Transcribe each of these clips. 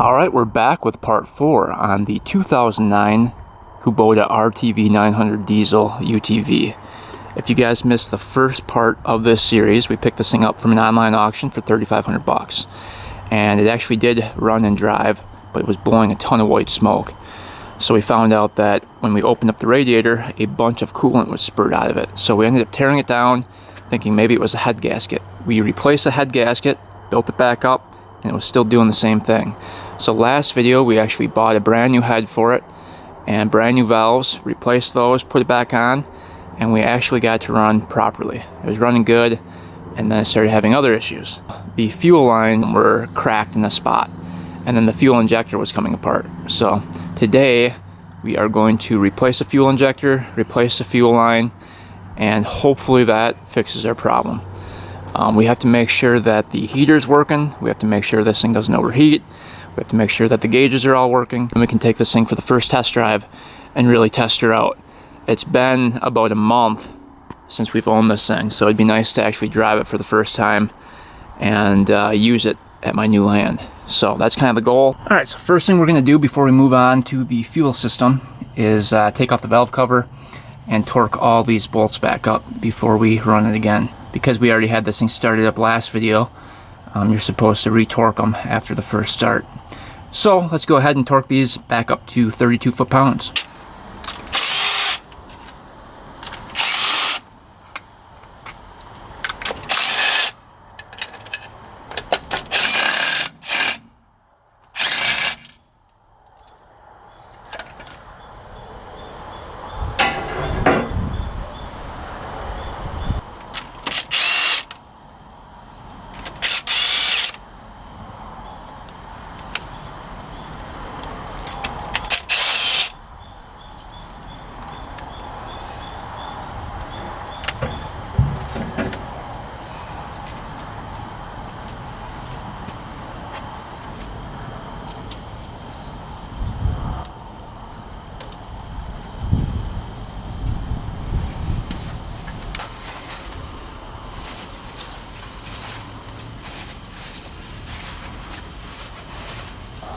Alright, we're back with part 4 on the 2009 Kubota RTV900 diesel UTV. If you guys missed the first part of this series, we picked this thing up from an online auction for $3,500. And it actually did run and drive, but it was blowing a ton of white smoke. So we found out that when we opened up the radiator, a bunch of coolant was spurted out of it. So we ended up tearing it down, thinking maybe it was a head gasket. We replaced the head gasket, built it back up, and it was still doing the same thing. So last video we actually bought a brand new head for it and brand new valves, replaced those, put it back on, and we actually got it to run properly. It was running good, and then it started having other issues. The fuel lines were cracked in a spot, and then the fuel injector was coming apart. So today we are going to replace the fuel injector, replace the fuel line, and hopefully that fixes our problem. We have to make sure that the heater's working. We have to make sure this thing doesn't overheat. We have to make sure that the gauges are all working. And we can take this thing for the first test drive and really test her out. It's been about a month since we've owned this thing, so it'd be nice to actually drive it for the first time and use it at my new land. So that's kind of the goal. Alright, so first thing we're going to do before we move on to the fuel system is take off the valve cover and torque all these bolts back up before we run it again. Because we already had this thing started up last video, you're supposed to re-torque them after the first start. So let's go ahead and torque these back up to 32 foot-pounds.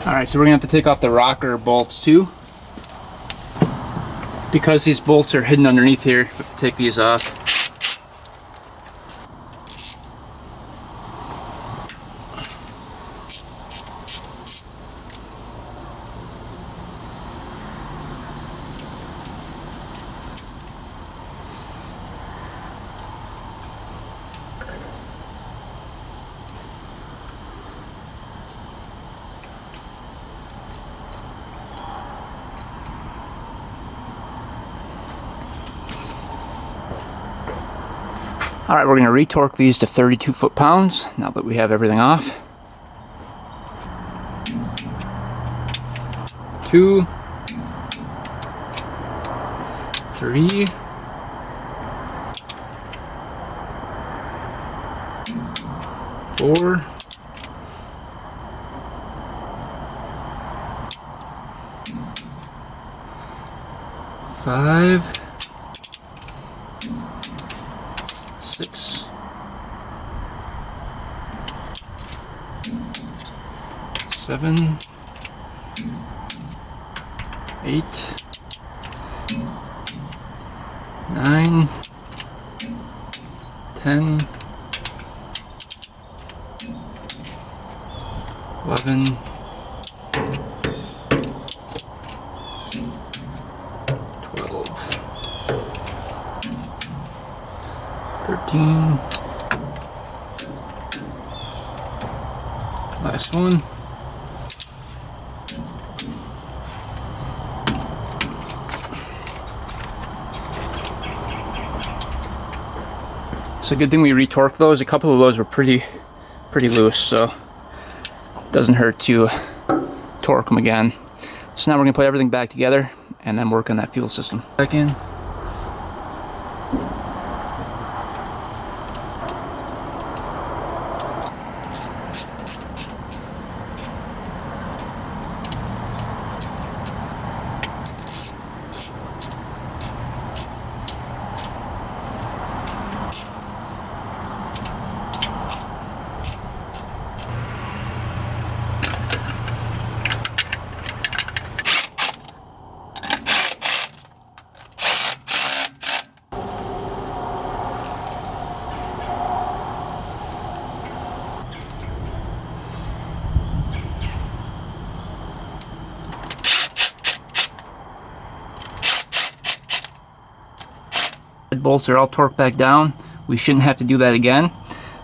Alright, so we're going to have to take off the rocker bolts too. Because these bolts are hidden underneath here, we have to take these off. Alright, we're going to re-torque these to 32 foot-pounds now that we have everything off. 2, 3, 4, 5, 6, 7, 8, 9, 10, 11, 12, 13, last one, so good thing we re-torqued those. A couple of those were pretty loose, so it doesn't hurt to torque them again. So now we're going to put everything back together and then work on that fuel system. Back in. bolts are all torqued back down. We shouldn't have to do that again.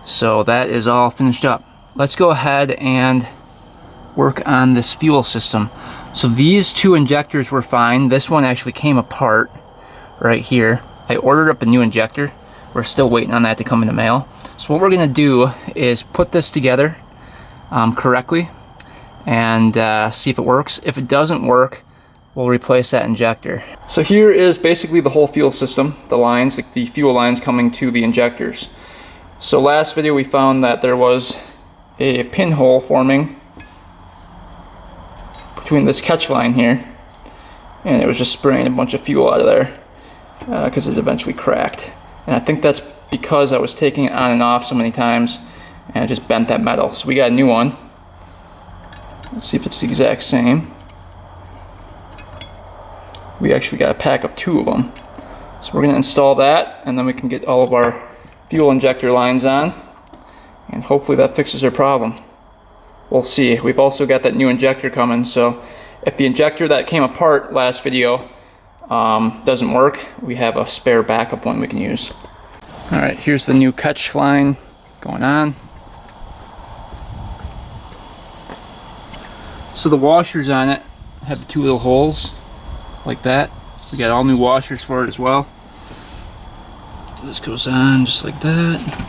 So that is all finished up. Let's go ahead and work on this fuel system. So these two injectors were fine. This one actually came apart right here. I ordered up a new injector. We're still waiting on that to come in the mail. So what we're gonna do is put this together correctly and see if it works. If it doesn't work, we'll replace that injector. So here is basically the whole fuel system, the lines, the fuel lines coming to the injectors. So last video we found that there was a pinhole forming between this catch line here, and it was just spraying a bunch of fuel out of there because it eventually cracked. And I think that's because I was taking it on and off so many times and it just bent that metal. So we got a new one. Let's see if it's the exact same. We actually got a pack of 2 of them. So we're going to install that, and then we can get all of our fuel injector lines on, and hopefully that fixes our problem. We'll see. We've also got that new injector coming, so if the injector that came apart last video doesn't work, we have a spare backup one we can use. Alright, here's the new catch line going on. So the washers on it have the 2 little holes like that. We got all new washers for it as well. This goes on just like that.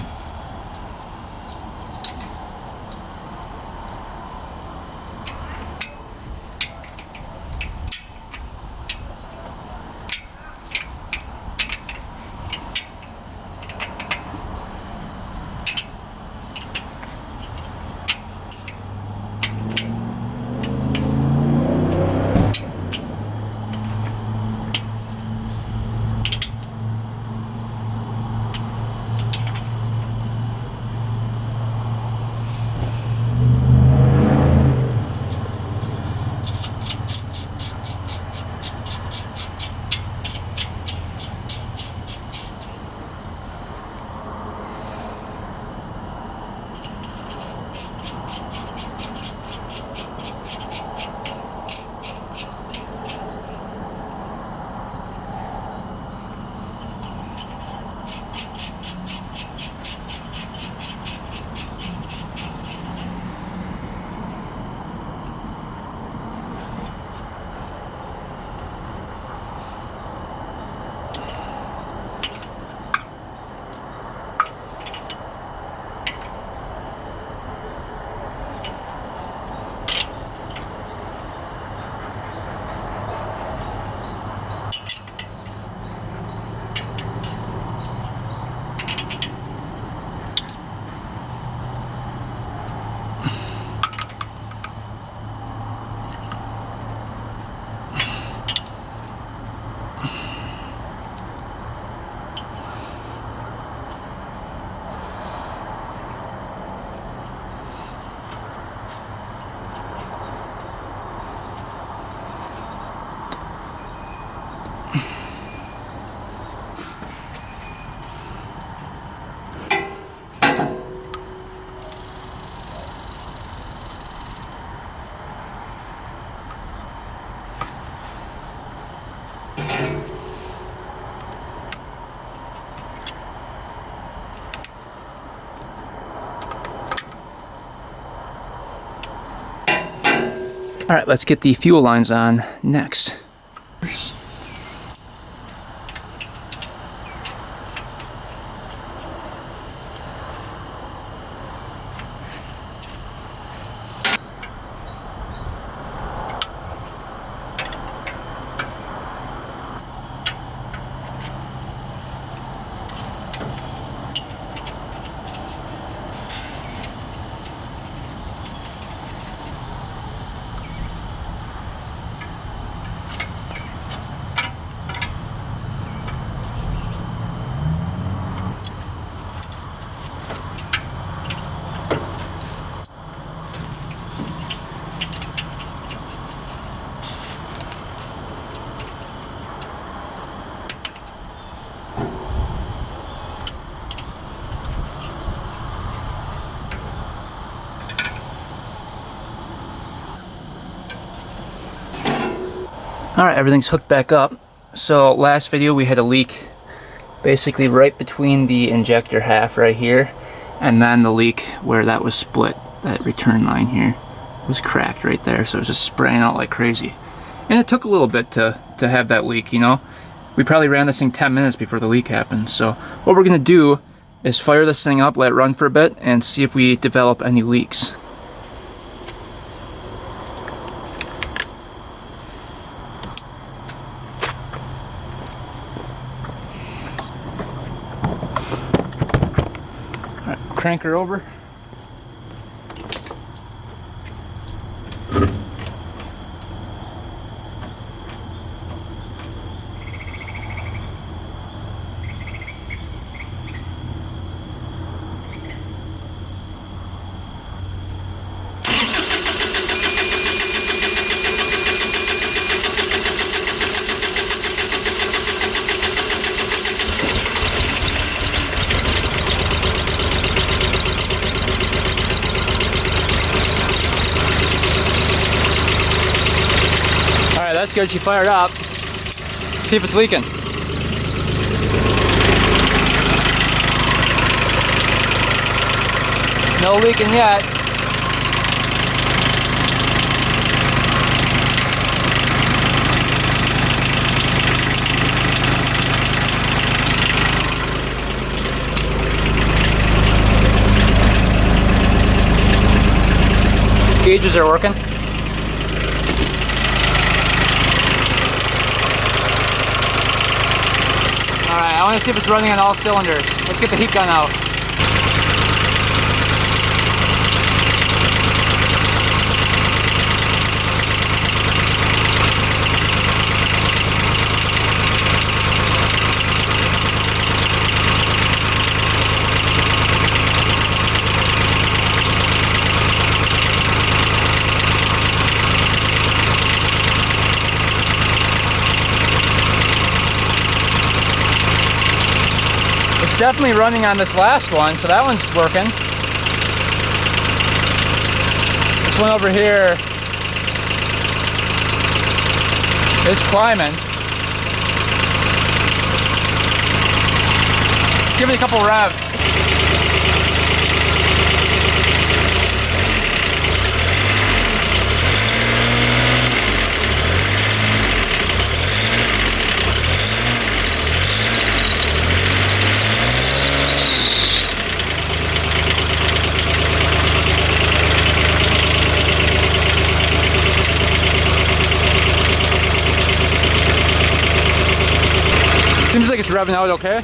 Alright, let's get the fuel lines on next. Alright, everything's hooked back up. So last video we had a leak basically right between the injector half right here and then the leak where that was split, that return line here was cracked right there, so it was just spraying out like crazy. And it took a little bit to have that leak, you know. We probably ran this thing 10 minutes before the leak happened. So what we're gonna do is fire this thing up, let it run for a bit, and see if we develop any leaks. All right, crank her over. That's good, she fired up. See if it's leaking. No leaking yet. Gauges are working. Alright, I want to see if it's running on all cylinders. Let's get the heat gun out. It's definitely running on this last one, so that one's working. This one over here is climbing. Give it a couple revs. Seems like it's revving out okay.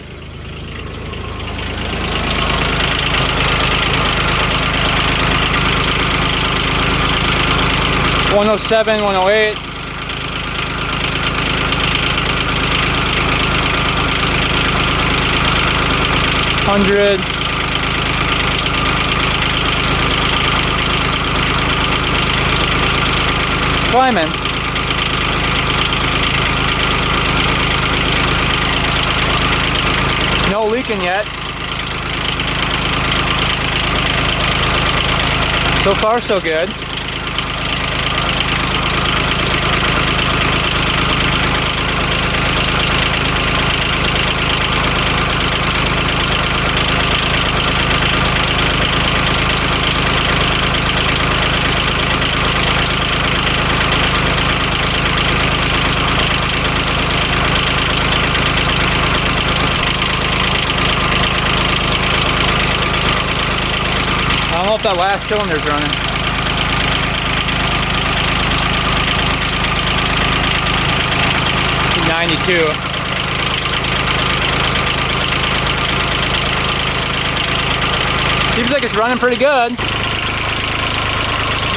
$107, 108. $100. It's climbing. No leaking yet. So far, so good. I don't know if that last cylinder's running. $92. Seems like it's running pretty good.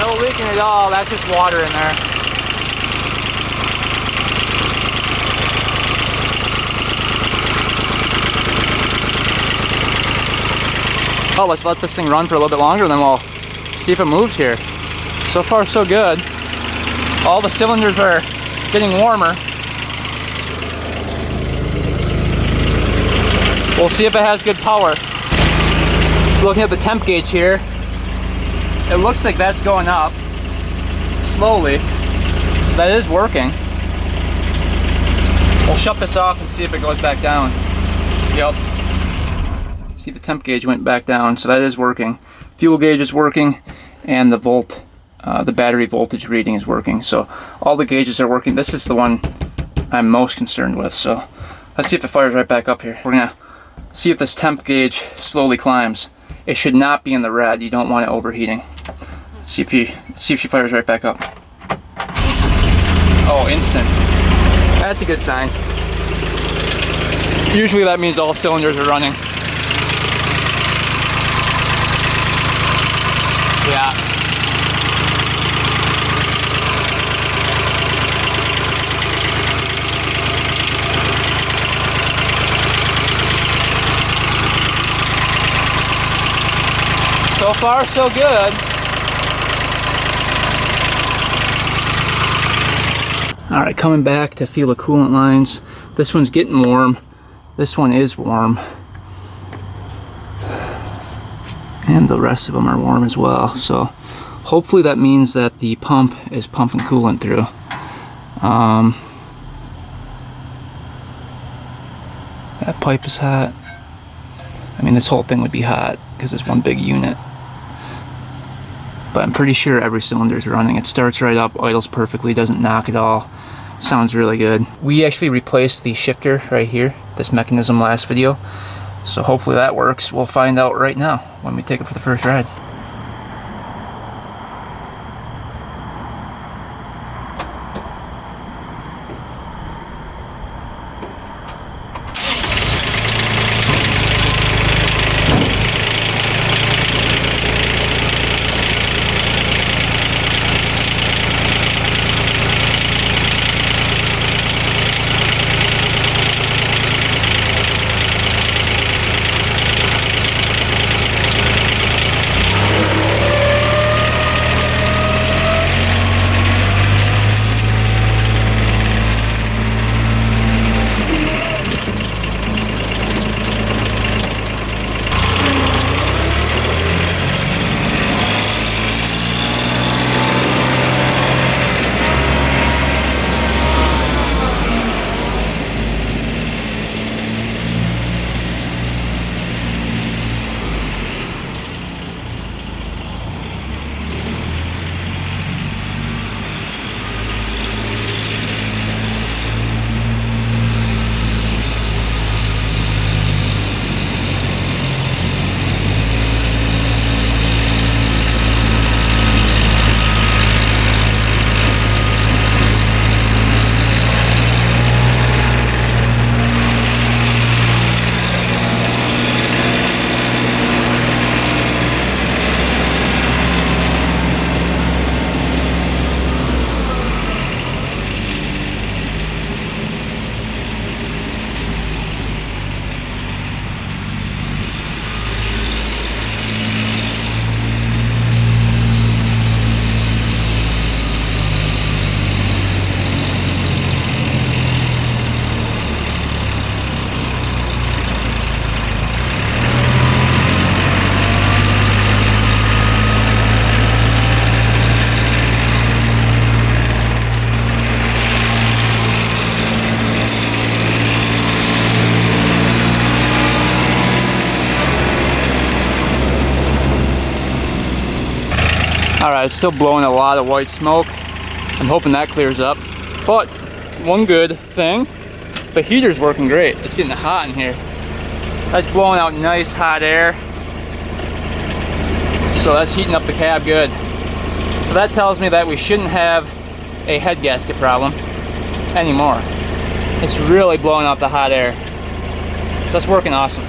No leaking at all, that's just water in there. Oh, let's let this thing run for a little bit longer, then we'll see if it moves here. So far, so good. All the cylinders are getting warmer. We'll see if it has good power. Looking at the temp gauge here, it looks like that's going up slowly, so that is working. We'll shut this off and see if it goes back down. Yep. See, the temp gauge went back down, so that is working. Fuel gauge is working, and the battery voltage reading is working. So all the gauges are working. This is the one I'm most concerned with. So let's see if it fires right back up here. We're gonna see if this temp gauge slowly climbs. It should not be in the red. You don't want it overheating. See if she fires right back up. Oh, instant. That's a good sign. Usually that means all cylinders are running. Yeah. So far, so good. Alright, coming back to feel the coolant lines. This one's getting warm. This one is warm. And the rest of them are warm as well. So hopefully that means that the pump is pumping coolant through. That pipe is hot. I mean, this whole thing would be hot because it's one big unit. But I'm pretty sure every cylinder is running. It starts right up, idles perfectly, doesn't knock at all. Sounds really good. We actually replaced the shifter right here, this mechanism last video. So hopefully that works. We'll find out right now when we take it for the first ride. Alright, it's still blowing a lot of white smoke. I'm hoping that clears up. But one good thing, the heater's working great. It's getting hot in here. That's blowing out nice hot air. So that's heating up the cab good. So that tells me that we shouldn't have a head gasket problem anymore. It's really blowing out the hot air. So that's working awesome.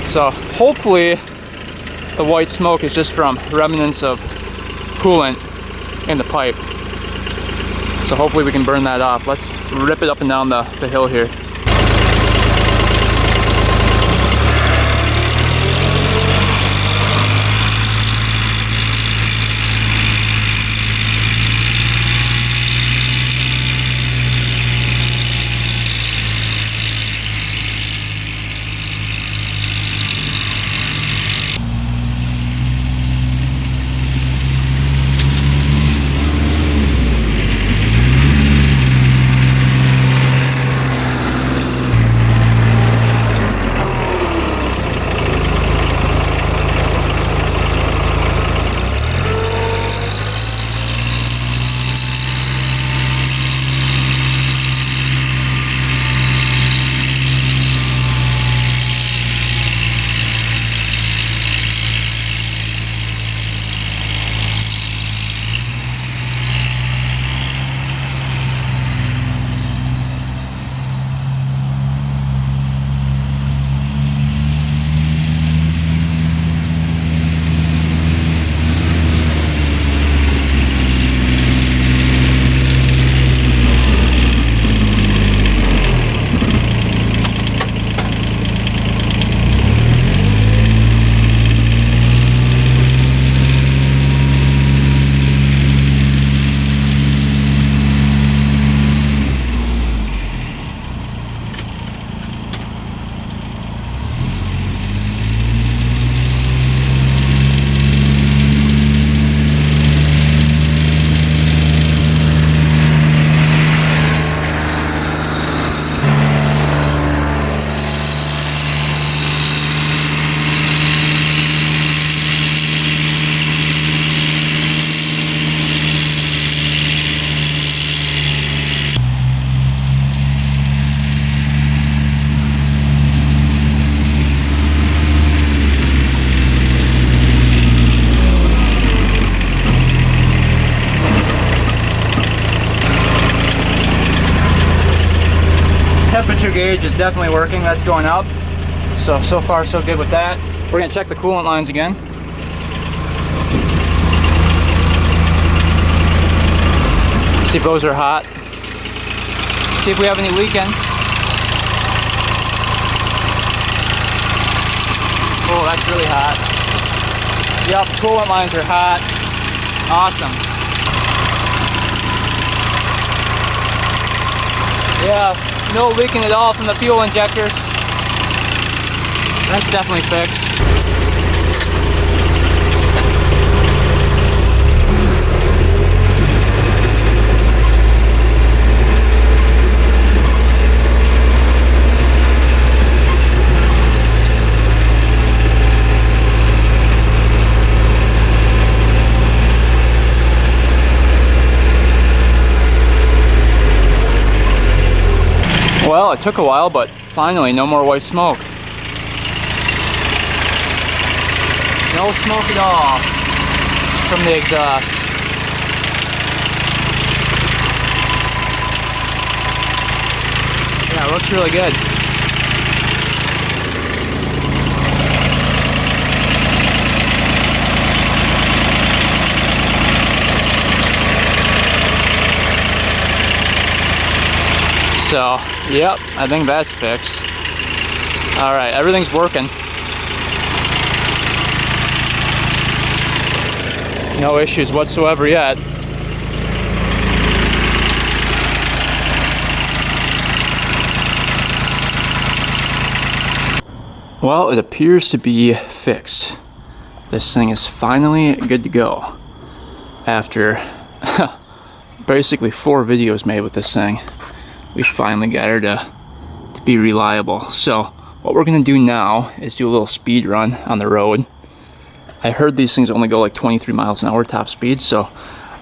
So hopefully the white smoke is just from remnants of coolant in the pipe. So hopefully we can burn that off. Let's rip it up and down the hill here. pressure gauge is definitely working. That's going up. So far so good with that. We're gonna check the coolant lines again. See if those are hot. See if we have any leaking. Oh, that's really hot. Yep, coolant lines are hot. Awesome. Yeah, no leaking at all from the fuel injectors. That's definitely fixed. Well, it took a while, but finally, no more white smoke. No smoke at all from the exhaust. Yeah, it looks really good. So, yep, I think that's fixed. All right, everything's working. No issues whatsoever yet. Well, it appears to be fixed. This thing is finally good to go. After basically 4 videos made with this thing, we finally got her to be reliable. So what we're gonna do now is do a little speed run on the road. I heard these things only go like 23 miles an hour top speed, so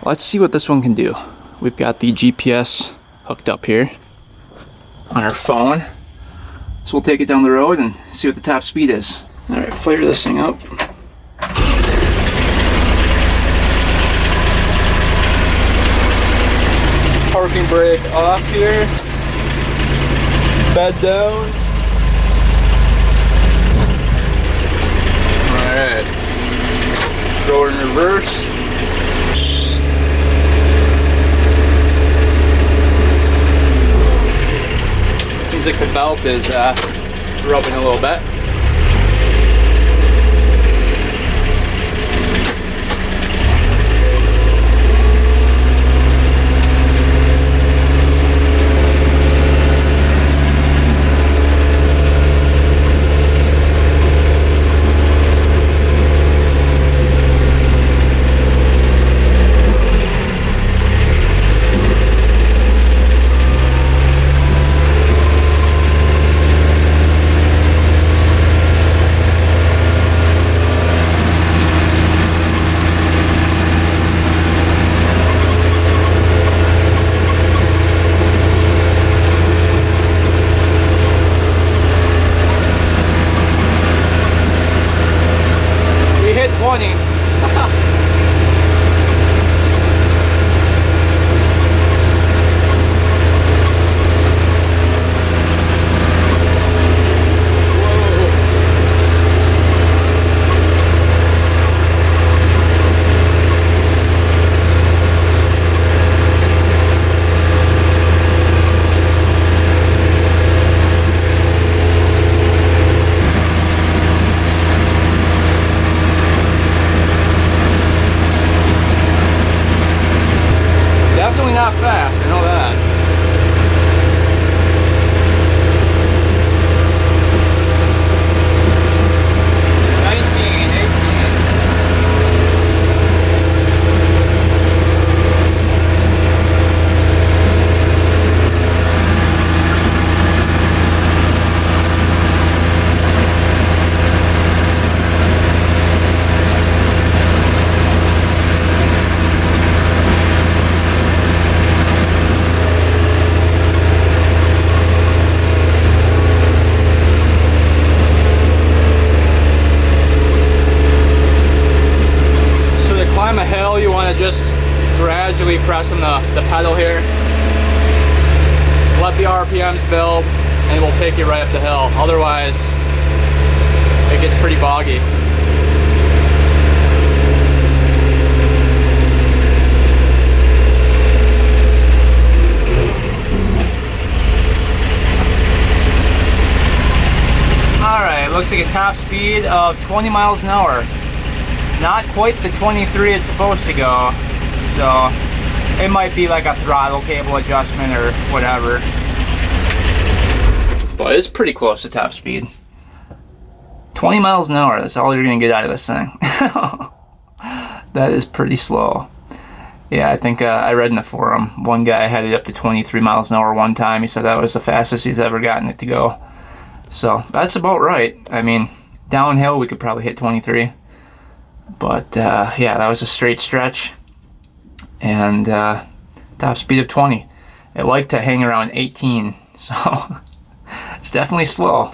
let's see what this one can do. We've got the GPS hooked up here on our phone, so we'll take it down the road and see what the top speed is. All right, fire this thing up. Parking brake off here. Bed down. Alright. Throw it in reverse. Seems like the belt is rubbing a little bit. Not fast, I know that. You want to just gradually press on the pedal here. Let the RPMs build. and we'll take you right up the hill. Otherwise, it gets pretty boggy. Alright, looks like a top speed of 20 miles an hour. Not quite the 23 it's supposed to go, so it might be like a throttle cable adjustment or whatever. But it's pretty close to top speed. 20 miles an hour, that's all you're going to get out of this thing. That is pretty slow. Yeah, I think I read in the forum, one guy had it up to 23 miles an hour one time. He said that was the fastest he's ever gotten it to go. So that's about right. I mean, downhill we could probably hit 23. But yeah, that was a straight stretch. And top speed of 20. It liked to hang around 18, so it's definitely slow.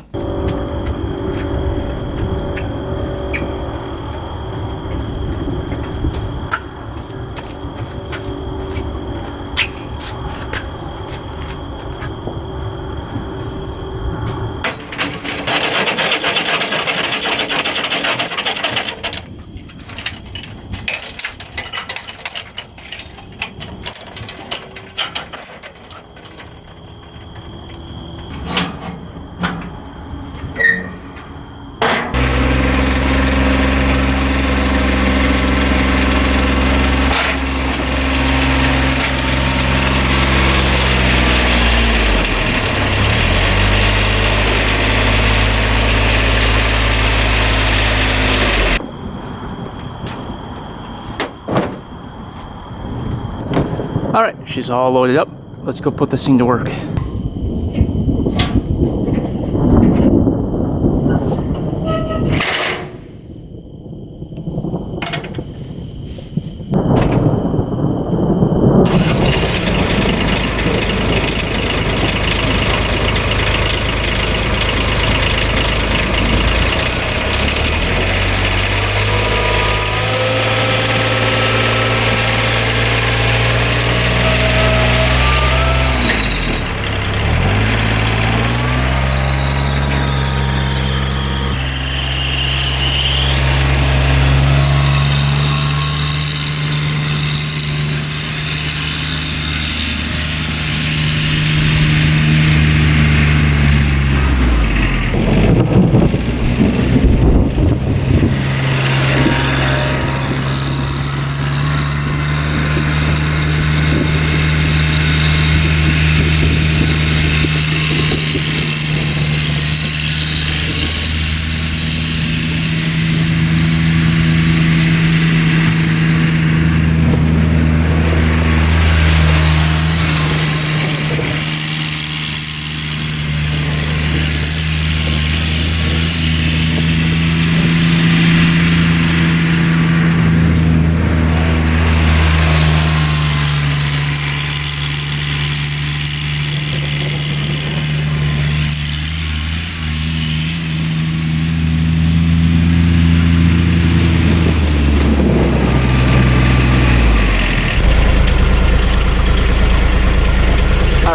Alright, she's all loaded up. Let's go put this thing to work.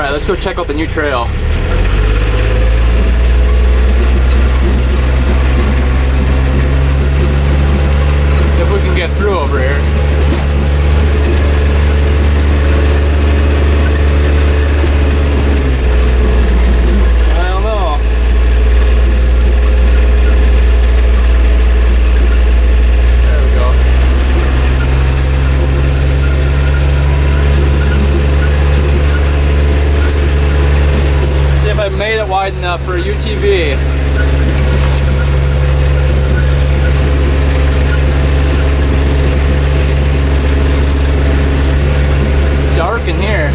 Let's go check out the new trail. If we can get through over here. I don't know. There we go. See if I made it wide enough for a UTV. Dark in here.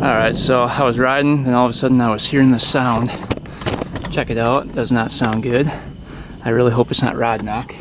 Alright, so I was riding and all of a sudden I was hearing this sound. Check it out, it does not sound good. I really hope it's not rod knock.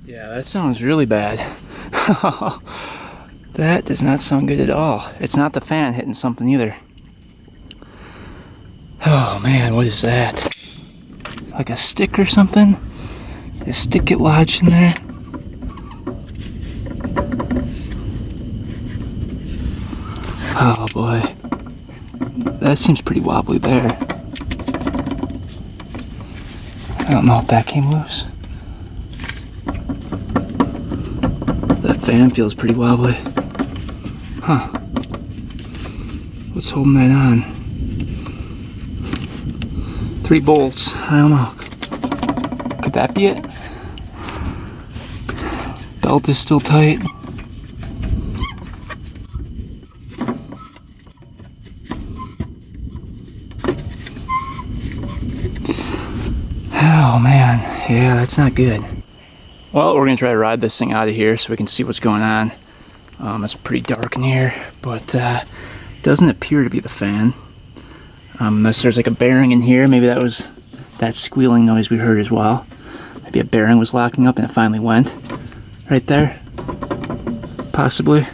Yeah, that sounds really bad. That does not sound good at all. It's not the fan hitting something either. Oh man, what is that? Like a stick or something? Did a stick get lodged in there? Oh boy. That seems pretty wobbly there. I don't know if that came loose. That fan feels pretty wobbly. Huh. What's holding that on? 3 bolts. I don't know. Could that be it? Belt is still tight. Oh man, yeah, that's not good. Well, we're gonna try to ride this thing out of here so we can see what's going on. It's pretty dark in here, but doesn't appear to be the fan. Unless there's like a bearing in here, maybe that was that squealing noise we heard as well. Maybe a bearing was locking up and it finally went. Right there. Possibly.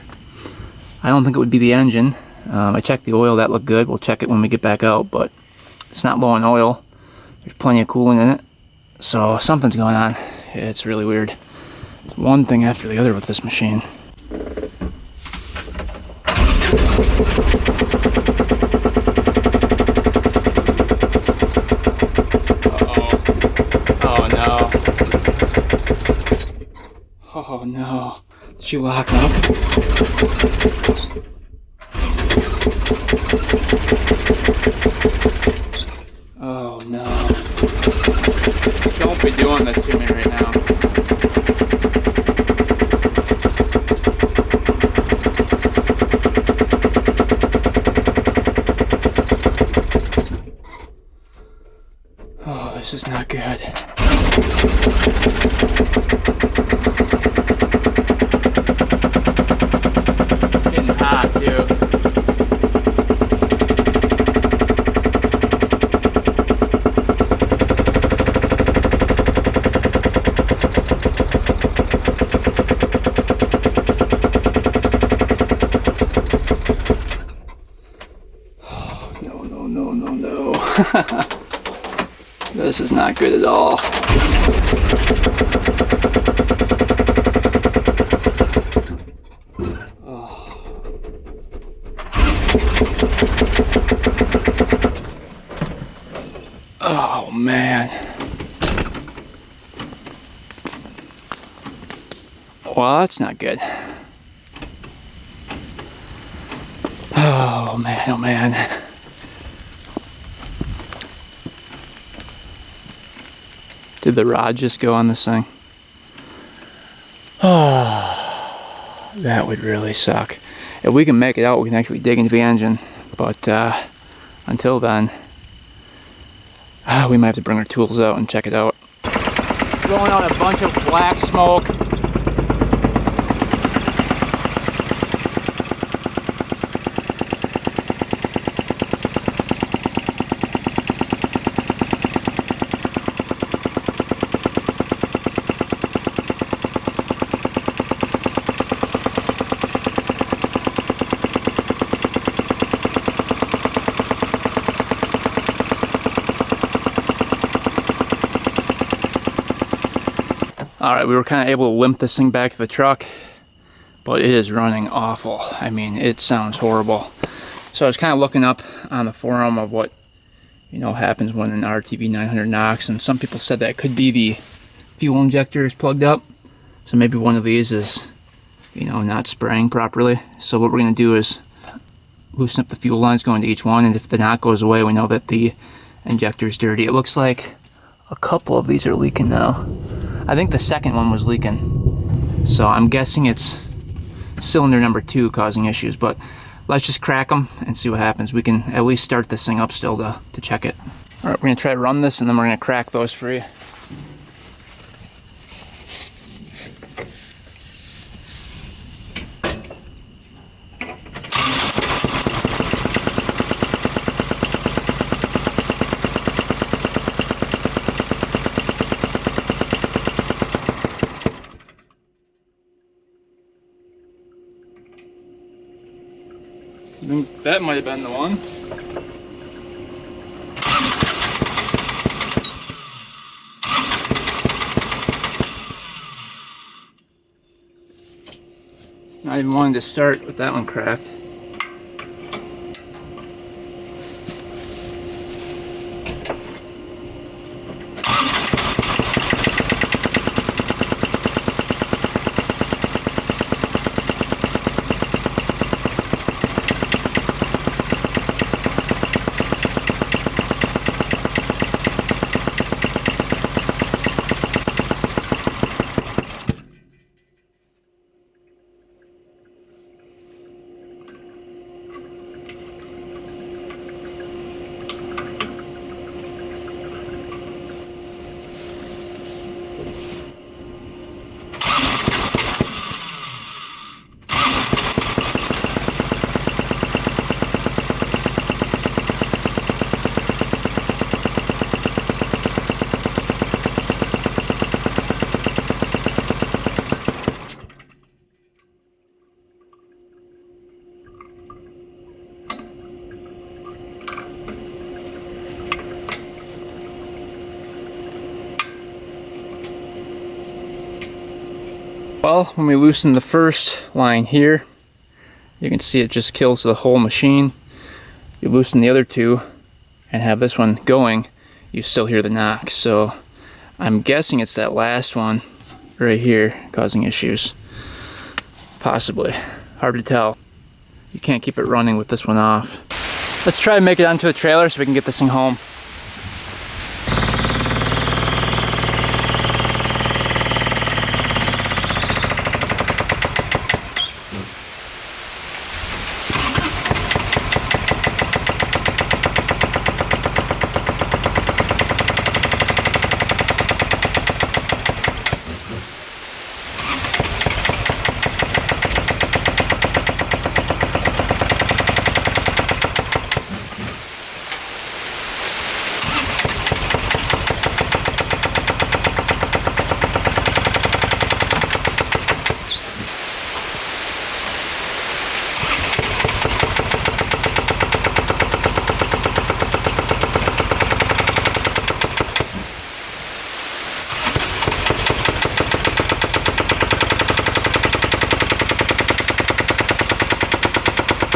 I don't think it would be the engine. I checked the oil, that looked good. We'll check it when we get back out, but it's not low on oil. There's plenty of coolant in it. So something's going on. It's really weird. It's one thing after the other with this machine. Oh no. Oh no. Did she lock up? Oh no. Don't be doing this to me right now. Oh, this is not good. It's getting hot too. No. This is not good at all. Oh man. Well, that's not good. Oh man. Did the rod just go on this thing? Oh, that would really suck. If we can make it out, we can actually dig into the engine. But until then, we might have to bring our tools out and check it out. Blowing out a bunch of black smoke. Alright, we were kind of able to limp this thing back to the truck. but it is running awful. I mean, it sounds horrible. So I was kind of looking up on the forum of what, you know, happens when an RTV900 knocks, and some people said that it could be the fuel injector is plugged up. So maybe one of these is, you know, not spraying properly. So what we're going to do is loosen up the fuel lines going to each one, and if the knot goes away, we know that the injector is dirty. It looks like a couple of these are leaking now. I think the second one was leaking. So I'm guessing it's cylinder number 2 causing issues, but let's just crack them and see what happens. We can at least start this thing up still to check it. All right, we're going to try to run this, and then we're going to crack those for you. I think that might have been the one. Not even wanting to start with that one cracked. Well, when we loosen the first line here, you can see it just kills the whole machine. You loosen the other two and have this one going, you still hear the knock. So I'm guessing it's that last one right here causing issues. Possibly. Hard to tell. You can't keep it running with this one off. Let's try to make it onto a trailer so we can get this thing home.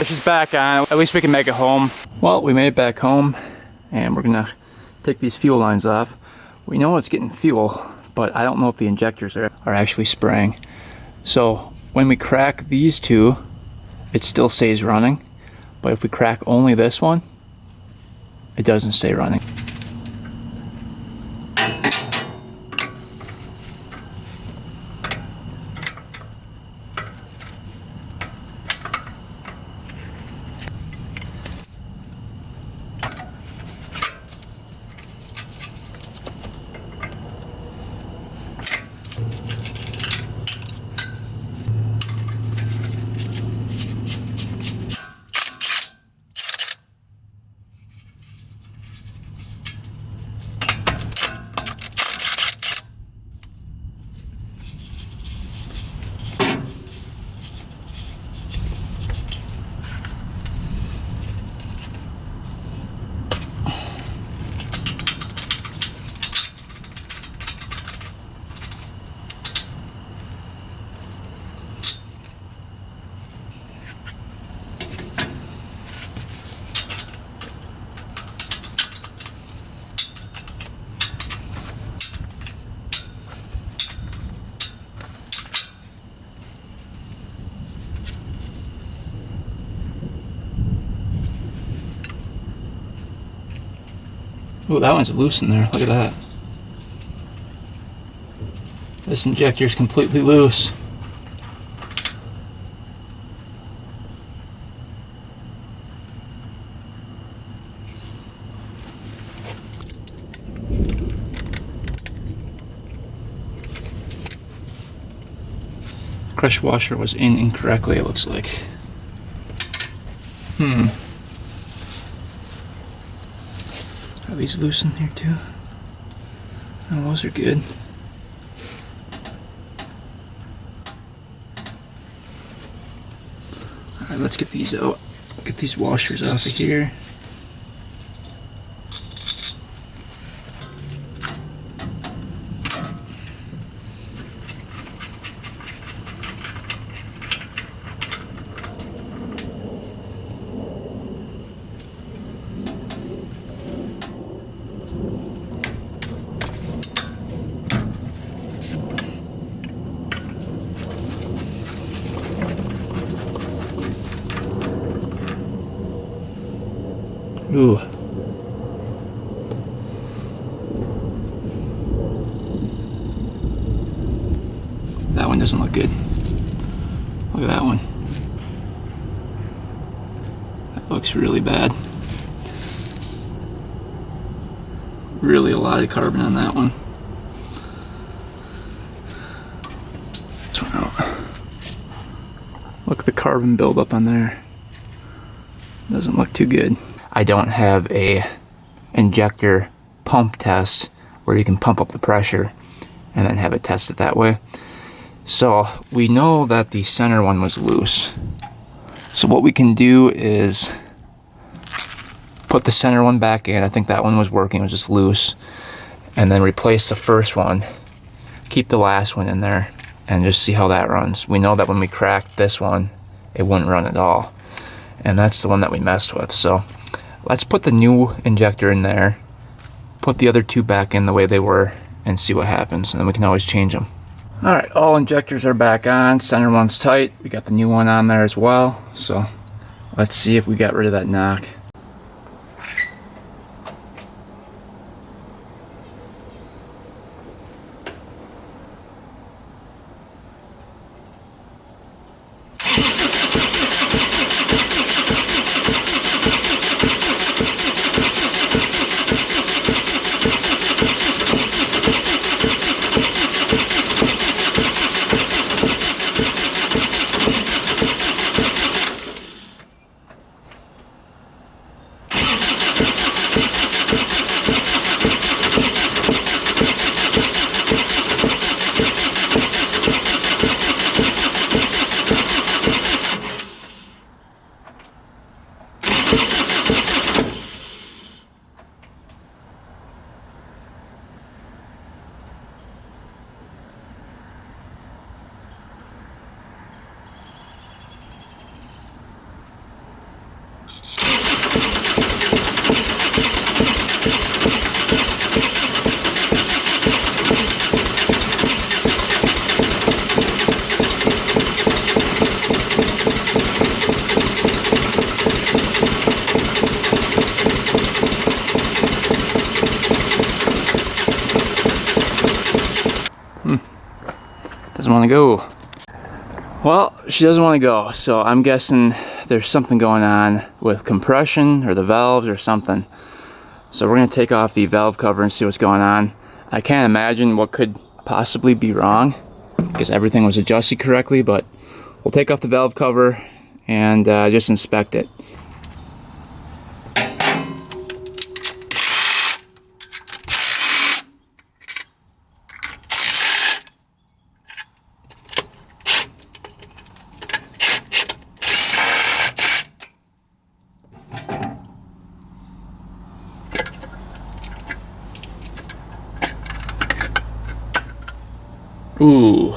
She's back on. At least we can make it home. Well, we made it back home, and we're gonna take these fuel lines off. We know it's getting fuel, but I don't know if the injectors are actually spraying. So when we crack these two, it still stays running, but if we crack only this one, it doesn't stay running. Oh, that one's loose in there. Look at that. This injector is completely loose. Crush washer was in incorrectly, it looks like. Are these loose in here too? Oh, those are good. Alright, let's get these out. Get these washers off of here. Ooh. That one doesn't look good. Look at that one. That looks really bad. Really a lot of carbon on that one. Look at the carbon buildup on there. Doesn't look too good. I don't have a injector pump test where you can pump up the pressure and then have it tested that way. So we know that the center one was loose. So what we can do is put the center one back in. I think that one was working, it was just loose. And then replace the first one, keep the last one in there, and just see how that runs. We know that when we cracked this one, it wouldn't run at all. And that's the one that we messed with. So let's put the new injector in there, put the other two back in the way they were, and see what happens. And then we can always change them. Alright, all injectors are back on. Center one's tight. We got the new one on there as well. So let's see if we got rid of that knock. Doesn't want to go. Well, she doesn't want to go, so I'm guessing there's something going on with compression or the valves or something. So we're going to take off the valve cover and see what's going on. I can't imagine what could possibly be wrong because everything was adjusted correctly, but we'll take off the valve cover and just inspect it. Ooh,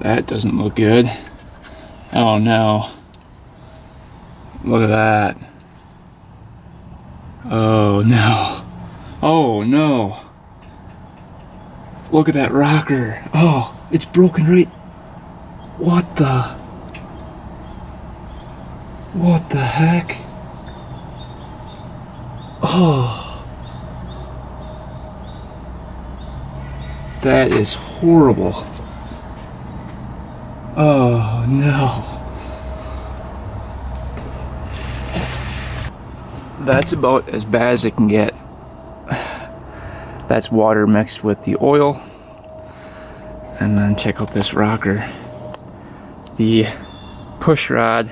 that doesn't look good. Oh no. Look at that. Oh no. Oh no. Look at that rocker. Oh, it's broken right. What the? What the heck? Oh. That is horrible. Oh no. That's about as bad as it can get. That's water mixed with the oil. And then check out this rocker. The push rod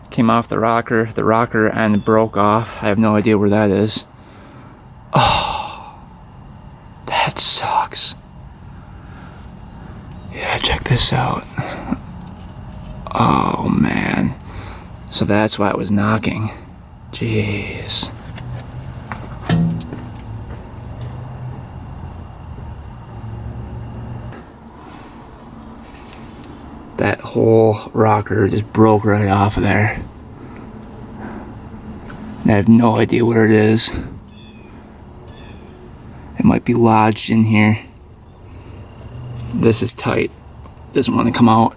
came off the rocker end broke off. I have no idea where that is. Oh, that sucks. Yeah, check this out. Oh man. So that's why it was knocking. Jeez. That whole rocker just broke right off of there. And I have no idea where it is. It might be lodged in here. This is tight. Doesn't want to come out.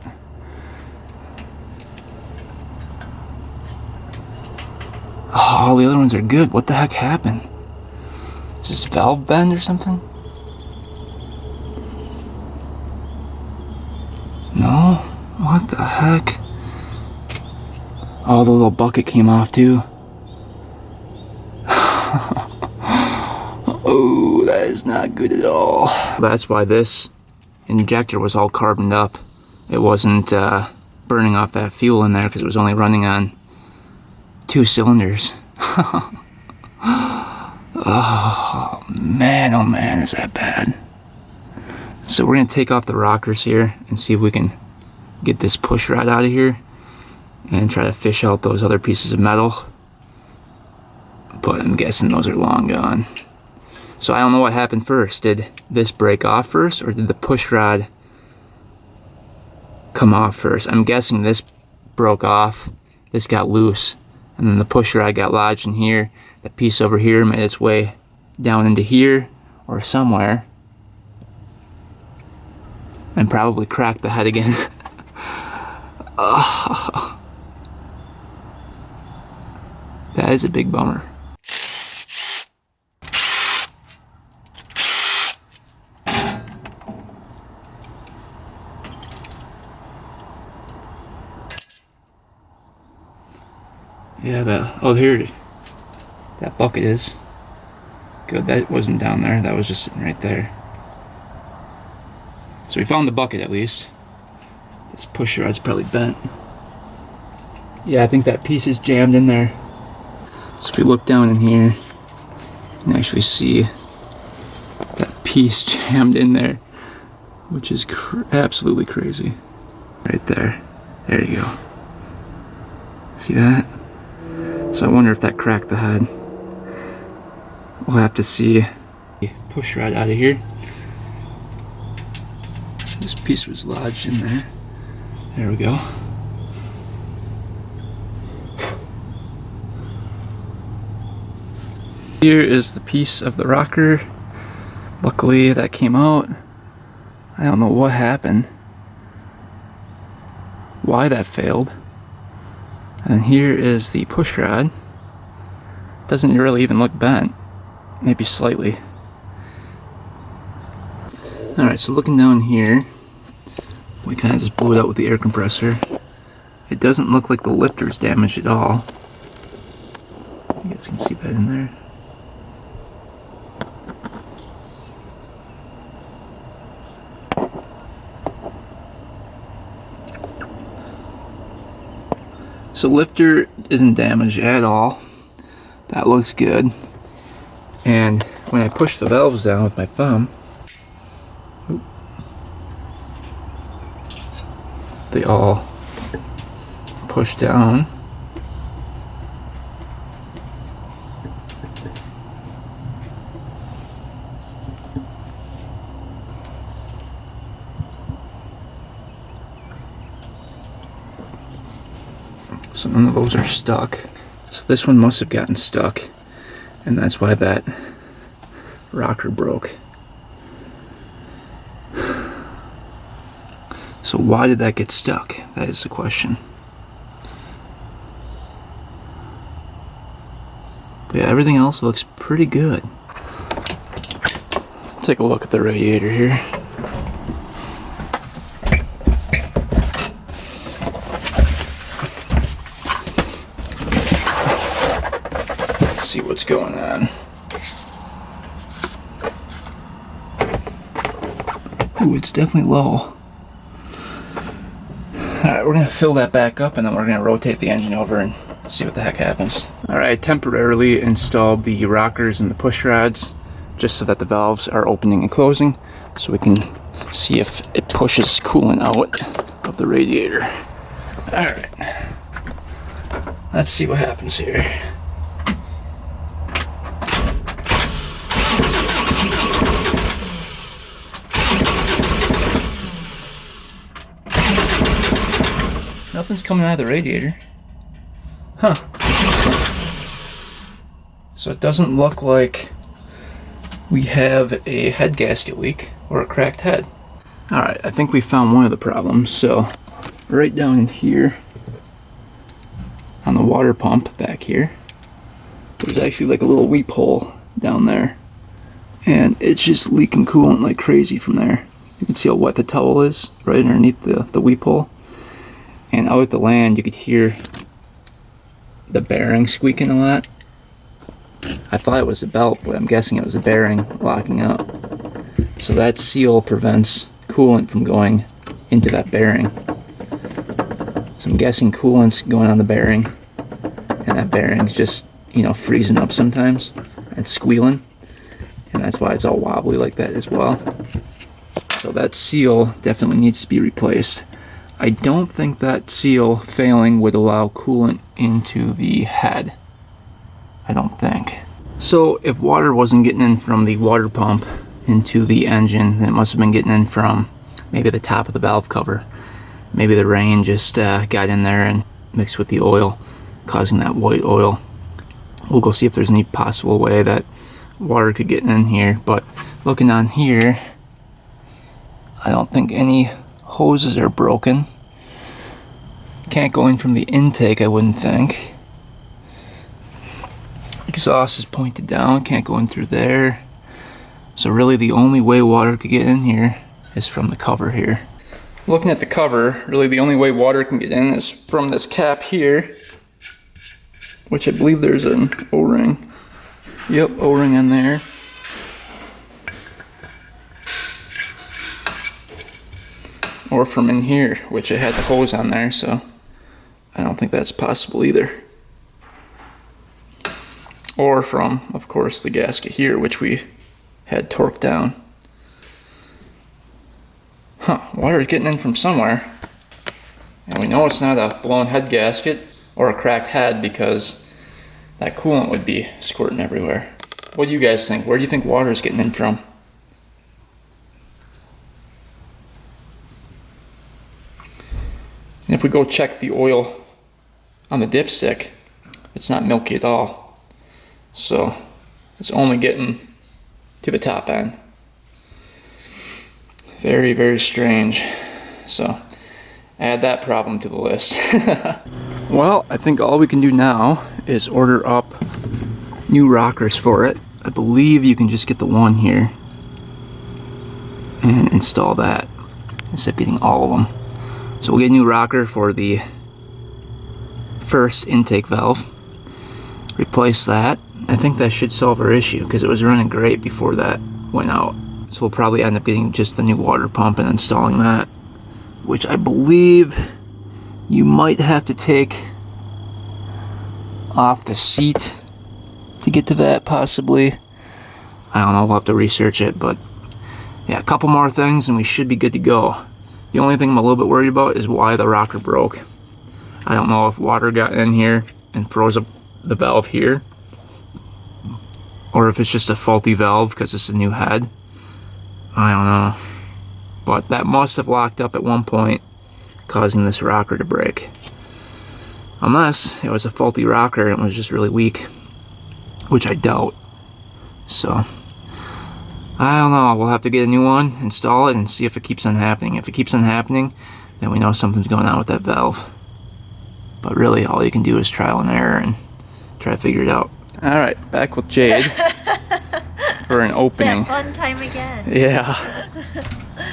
Oh, all the other ones are good. What the heck happened? Is this valve bend or something? No? What the heck? Oh, the little bucket came off too. Oh, that is not good at all. That's why this injector was all carboned up. It wasn't burning off that fuel in there because it was only running on 2 cylinders. Oh man, is that bad. So we're gonna take off the rockers here and see if we can get this push rod out of here and try to fish out those other pieces of metal. But I'm guessing those are long gone. So I don't know what happened first. Did this break off first or did the push rod come off first? I'm guessing this broke off, this got loose, and then the push rod got lodged in here. That piece over here made its way down into here or somewhere and probably cracked the head again. Oh, that is a big bummer. Yeah, oh here, that bucket is. Good, that wasn't down there, that was just sitting right there. So we found the bucket at least. This pusher rod's probably bent. Yeah, I think that piece is jammed in there. So if we look down in here, you can actually see that piece jammed in there, which is absolutely crazy. Right there. There you go. See that? So I wonder if that cracked the head. We'll have to see. Push rod out of here. This piece was lodged in there. There we go. Here is the piece of the rocker. Luckily that came out. I don't know what happened. Why that failed. And here is the push rod. Doesn't really even look bent. Maybe slightly. Alright, so looking down here, we kind of just blew it out with the air compressor. It doesn't look like the lifter's damaged at all. You guys can see that in there. So lifter isn't damaged at all. That looks good. And when I push the valves down with my thumb, they all push down. So none of those are stuck. So this one must have gotten stuck, and that's why that rocker broke. So why did that get stuck? That is the question. But yeah, everything else looks pretty good. Take a look at the radiator here. going on. Ooh, it's definitely low. Alright, we're going to fill that back up and then we're going to rotate the engine over and see what the heck happens. Alright, I temporarily installed the rockers and the push rods just so that the valves are opening and closing so we can see if it pushes coolant out of the radiator. Alright, let's see what happens here. Nothing's coming out of the radiator. Huh. So it doesn't look like we have a head gasket leak or a cracked head. Alright, I think we found one of the problems. So right down in here on the water pump back here, there's actually like a little weep hole down there. And it's just leaking coolant like crazy from there. You can see how wet the towel is right underneath the weep hole. And out at the land you could hear the bearing squeaking a lot. I thought it was a belt, but I'm guessing it was a bearing locking up. So that seal prevents coolant from going into that bearing. So I'm guessing coolant's going on the bearing, and that bearing's just, you know, freezing up sometimes and squealing, and that's why it's all wobbly like that as well. So that seal definitely needs to be replaced. I don't think that seal failing would allow coolant into the head. I don't think. So if water wasn't getting in from the water pump into the engine, then it must have been getting in from maybe the top of the valve cover. Maybe the rain just got in there and mixed with the oil, causing that white oil. We'll go see if there's any possible way that water could get in here, but looking on here, I don't think any hoses are broken. Can't go in from the intake, I wouldn't think. Exhaust is pointed down, can't go in through there. So really the only way water could get in here is from the cover here. Looking at the cover, really the only way water can get in is from this cap here, which I believe there's an O-ring. Yep, O-ring in there. Or from in here, which it had the hose on there, so I don't think that's possible either. Or from, of course, the gasket here, which we had torqued down. Huh, water is getting in from somewhere. And we know it's not a blown head gasket or a cracked head because that coolant would be squirting everywhere. What do you guys think? Where do you think water is getting in from? And if we go check the oil on the dipstick, it's not milky at all. So it's only getting to the top end. Very, very strange. So add that problem to the list. Well, I think all we can do now is order up new rockers for it. I believe you can just get the one here and install that instead of getting all of them. So we'll get a new rocker for the first intake valve. Replace that. I think that should solve our issue because it was running great before that went out. So we'll probably end up getting just the new water pump and installing that, which I believe you might have to take off the seat to get to that, possibly. I don't know, we'll have to research it, but yeah, a couple more things and we should be good to go. The only thing I'm a little bit worried about is why the rocker broke. I don't know if water got in here and froze up the valve here, or if it's just a faulty valve because it's a new head. I don't know. But that must have locked up at one point, causing this rocker to break. Unless it was a faulty rocker and it was just really weak, which I doubt. So I don't know, we'll have to get a new one, install it, and see if it keeps on happening. If it keeps on happening, then we know something's going on with that valve. But really, all you can do is trial and error and try to figure it out. Alright, back with Jade for an opening. It's that fun time again. Yeah.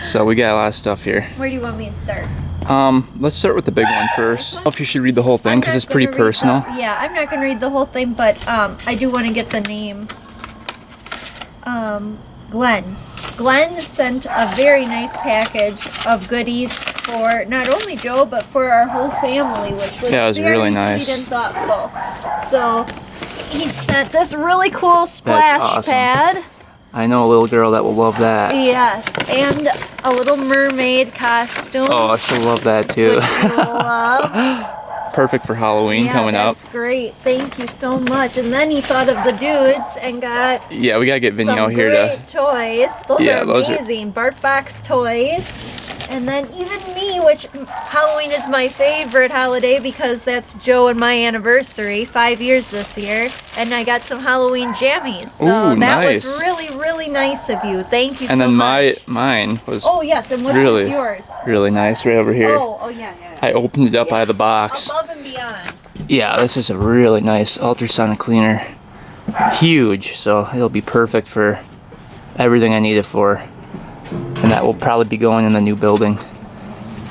So we got a lot of stuff here. Where do you want me to start? Let's start with the big one first. I don't know if you should read the whole thing because it's pretty personal. Yeah, I'm not going to read the whole thing, but I do want to get the name. Glenn. Glenn sent a very nice package of goodies for not only Joe, but for our whole family, which was, yeah, it was very really nice. sweet and thoughtful. So he sent this really cool splash awesome. pad. I know a little girl that will love that. Yes, and a little mermaid costume. Oh, she'll love that too. Which you'll love. Perfect for Halloween coming up. That's great. Thank you so much. And then he thought of the dudes and got yeah, we gotta get Vinny out here great toys. Those are amazing. Bark Box toys. And then even me, which Halloween is my favorite holiday because that's Joe and my anniversary, 5 years this year. And I got some Halloween jammies. So ooh, that nice. was really, really nice of you. Thank you and so much. And then mine was oh yes, and what really, was yours? Really nice right over here. Oh yeah. I opened it up out of the box. Above and beyond. Yeah, this is a really nice ultrasonic cleaner. Huge, so it'll be perfect for everything I need it for. And that will probably be going in the new building.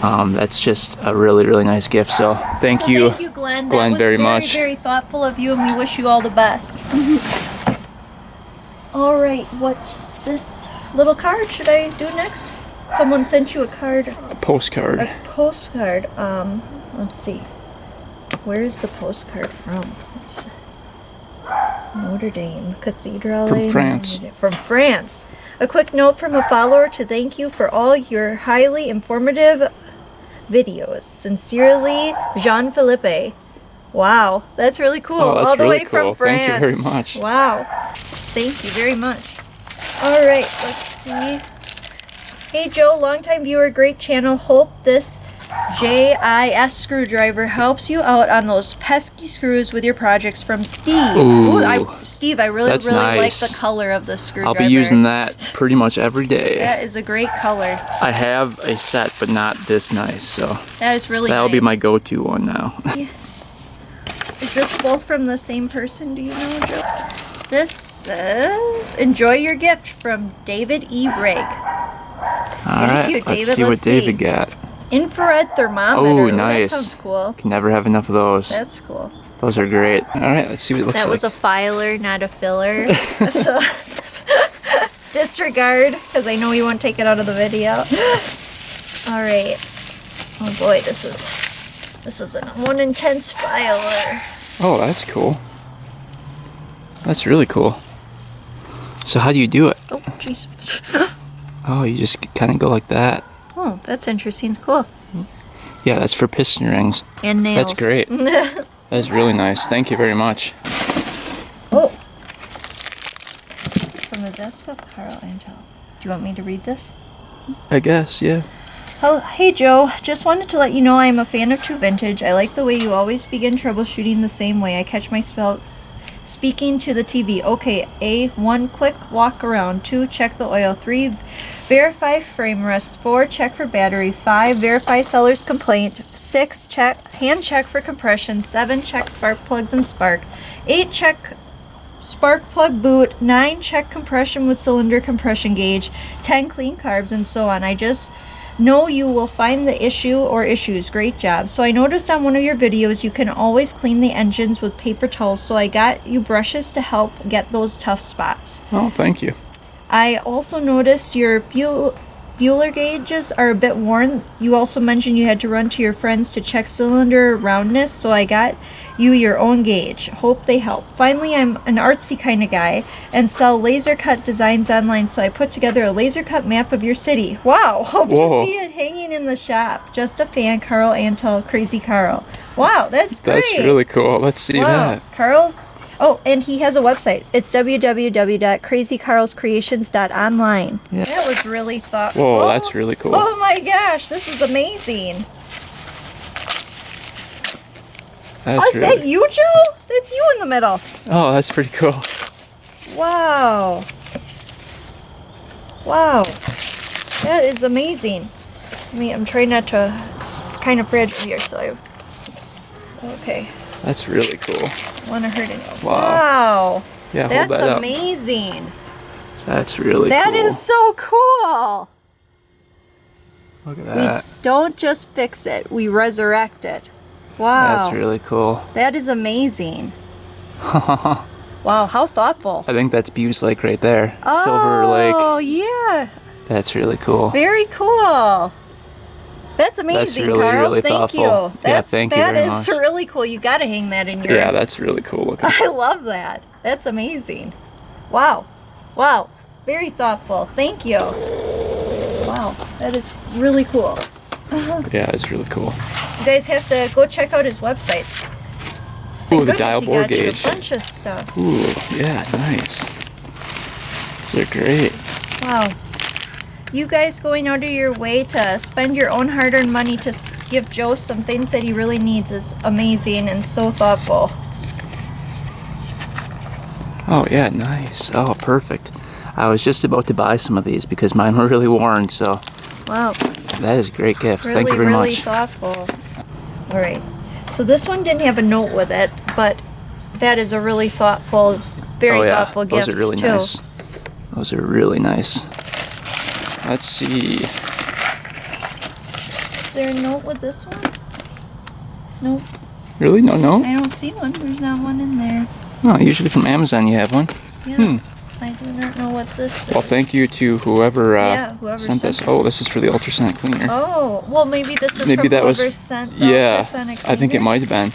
That's just a really, really nice gift. So thank you, Glenn. Glenn, that was very much. Very thoughtful of you, and we wish you all the best. All right, what's this little card should I do next? Someone sent you a card. A postcard. A postcard. Let's see. Where is the postcard from? It's Notre Dame Cathedral. From France. From France. A quick note from a follower to thank you for all your highly informative videos. Sincerely, Jean-Philippe. Wow, that's really cool. Oh, that's all the really way cool. from France. Thank you very much. Wow. Thank you very much. All right, let's see. Hey Joe, longtime viewer, great channel. Hope this JIS screwdriver helps you out on those pesky screws with your projects from Steve. Ooh, Steve, I really nice. like the color of the screwdriver. I'll be using that pretty much every day. That is a great color. I have a set, but not this nice, so that is really that'll nice. be my go-to one now. Yeah. Is this both from the same person? Do you know, Joe? This says, enjoy your gift from David E. Bragg. Alright, you, David. let's see what David got. Infrared thermometer. Oh, Ooh, nice. that sounds cool. Can never have enough of those. That's cool. Those are great. Alright, let's see what it looks like. That was a filer, not a filler. So, disregard, because I know you won't take it out of the video. Alright. Oh boy, this is one intense filer. Oh, that's cool. That's really cool. So how do you do it? Oh, jeez. Oh, you just kind of go like that. Oh, that's interesting. Cool. Yeah, that's for piston rings. And nails. That's great. That's really nice. Thank you very much. Oh. From the desk of Carl Antel. Do you want me to read this? I guess, yeah. Oh, hey Joe, just wanted to let you know I am a fan of True Vintage. I like the way you always begin troubleshooting the same way. I catch myself speaking to the TV. Okay, A, 1, quick walk around. 2, check the oil. 3, verify frame rest. 4, check for battery. 5, verify seller's complaint. 6, hand check for compression. 7, check spark plugs and spark. 8, check spark plug boot. 9, check compression with cylinder compression gauge. 10, clean carbs, and so on. I just know you will find the issue or issues. Great job. So I noticed on one of your videos you can always clean the engines with paper towels, so I got you brushes to help get those tough spots. Oh, thank you. I also noticed your fueler gauges are a bit worn. You also mentioned you had to run to your friends to check cylinder roundness, so I got you your own gauge. Hope they help. Finally, I'm an artsy kind of guy and sell laser cut designs online, so I put together a laser cut map of your city. Wow, hope to see it hanging in the shop. Just a fan, Carl Antel, Crazy Carl. Wow, that's great. That's really cool. Let's see that. Carl's, oh, and he has a website. It's www.crazycarlscreations.online. Yeah. That was really thoughtful. Whoa, that's really cool. Oh my gosh, this is amazing. That's Is that you, Joe? That's you in the middle. Oh, that's pretty cool. Wow. Wow. That is amazing. I mean, I'm trying not to, it's kind of fragile here, so okay. That's really cool. I want to hurt anyone. Wow. Yeah, hold that That's up. amazing. That's really cool. That is so cool. Look at We that. don't just fix it, we resurrect it. Wow. That's really cool. That is amazing. Wow, how thoughtful. I think that's Buse Lake right there. Oh, Silver Lake. Oh, yeah. That's really cool. Very cool. That's amazing, really, Carl. really thank thoughtful. you. Yeah, thank you very That much. is really cool. You got to hang that in your... Yeah, that's really cool looking. I love that. That's amazing. Wow. Wow. Very thoughtful. Thank you. Wow. That is really cool. Yeah, it's really cool. You guys have to go check out his website. Ooh, the Goodness, dial he bore got you gauge. A bunch of stuff. Ooh, yeah, nice. They're great. Wow. You guys going out of your way to spend your own hard-earned money to give Joe some things that he really needs is amazing and so thoughtful. Oh, yeah, nice. Oh, perfect. I was just about to buy some of these because mine were really worn, so Wow. that is a great gift. Really, Thank you very really much. thoughtful. All right. So this one didn't have a note with it, but that is a really thoughtful, very Oh, yeah, thoughtful gift those are really too. nice. Those are really nice. Let's see. Is there a note with this one? Nope. Really? No, no? I don't see one. There's not one in there. No, usually from Amazon you have one. Yeah. I do not know what this is. Well, thank you to whoever, whoever sent sent this. it. Oh, this is for the ultrasonic cleaner. Oh, well, maybe this is Maybe from that was. whoever sent the Yeah, ultrasonic I think it cleaner. might have been.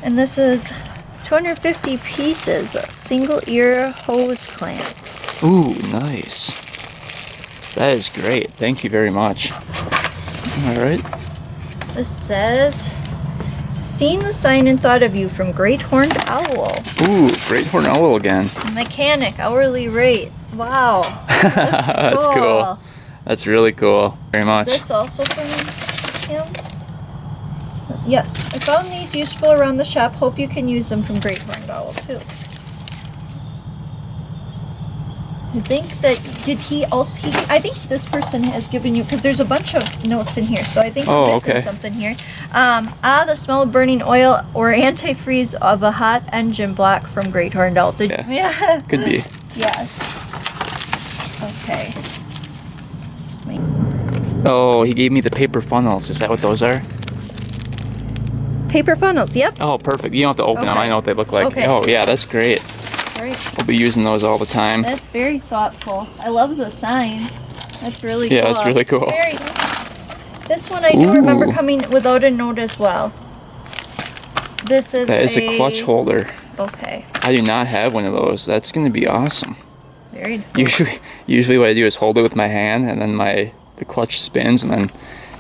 And this is 250 pieces of single ear hose clamps. Ooh, nice. That is great. Thank you very much. All right. This says, "Seen the sign and thought of you from Great Horned Owl. Ooh, Great Horn Owl again. Mechanic, hourly rate." Wow. That's cool. That's cool. That's really cool. Very much. Is this also from him? Yes. I found these useful around the shop. Hope you can use them from Great Horned Owl too. I think that, did he also, I think this person has given you, because there's a bunch of notes in here, so I think Oh, I'm missing okay. something here. The smell of burning oil or antifreeze of a hot engine block from Great Horned Owl. Yeah. Could be. Yeah. Okay. Just make- Oh, he gave me the paper funnels. Is that what those are? Paper funnels, yep. Oh, perfect. You don't have to open them. Okay. I know what they look like. Okay. Oh, yeah, that's great. Right. I'll be using those all the time. That's very thoughtful. I love the sign. That's really cool. Yeah, that's really cool. Very. This one I do remember Ooh. coming without a note as well. This is That is a clutch holder. Okay. I do not have one of those. That's going to be awesome. Very cool. Usually what I do is hold it with my hand, and then the clutch spins, and then